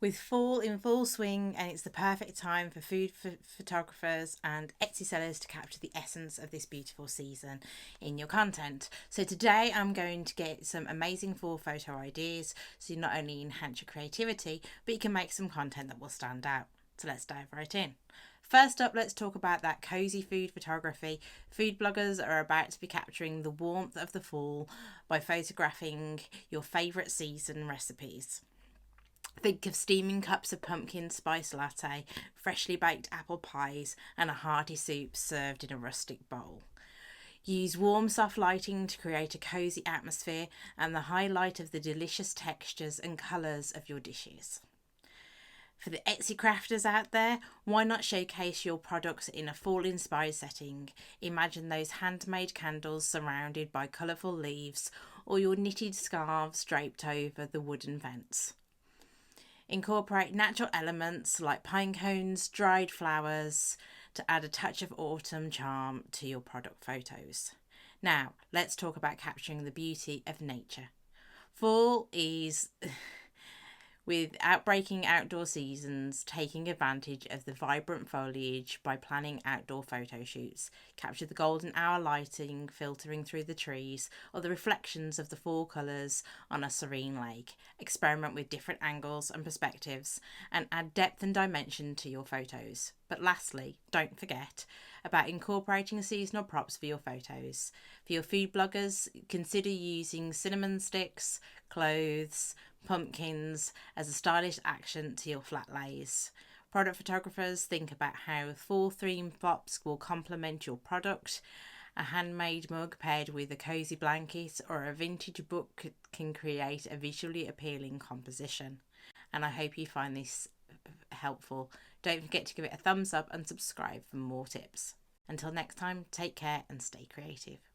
With fall in full swing, and it's the perfect time for food photographers and Etsy sellers to capture the essence of this beautiful season in your content. So today I'm going to get some amazing fall photo ideas so you not only enhance your creativity, but you can make some content that will stand out. So let's dive right in. First up, let's talk about that cozy food photography. Food bloggers are about to be capturing the warmth of the fall by photographing your favourite season recipes. Think of steaming cups of pumpkin spice latte, freshly baked apple pies, and a hearty soup served in a rustic bowl. Use warm, soft lighting to create a cosy atmosphere and the highlight of the delicious textures and colours of your dishes. For the Etsy crafters out there, why not showcase your products in a fall inspired setting? Imagine those handmade candles surrounded by colourful leaves or your knitted scarves draped over the wooden vents. Incorporate natural elements like pine cones, dried flowers to add a touch of autumn charm to your product photos. Now, let's talk about capturing the beauty of nature. Fall is with outbreaking outdoor seasons, taking advantage of the vibrant foliage by planning outdoor photo shoots. Capture the golden hour lighting filtering through the trees or the reflections of the fall colours on a serene lake. Experiment with different angles and perspectives and add depth and dimension to your photos. But lastly, don't forget about incorporating seasonal props for your photos. For your food bloggers, consider using cinnamon sticks, clothes, pumpkins as a stylish accent to your flat lays. Product photographers, think about how fall theme props will complement your product. A handmade mug paired with a cosy blanket or a vintage book can create a visually appealing composition. And I hope you find this helpful. Don't forget to give it a thumbs up and subscribe for more tips. Until next time, take care and stay creative.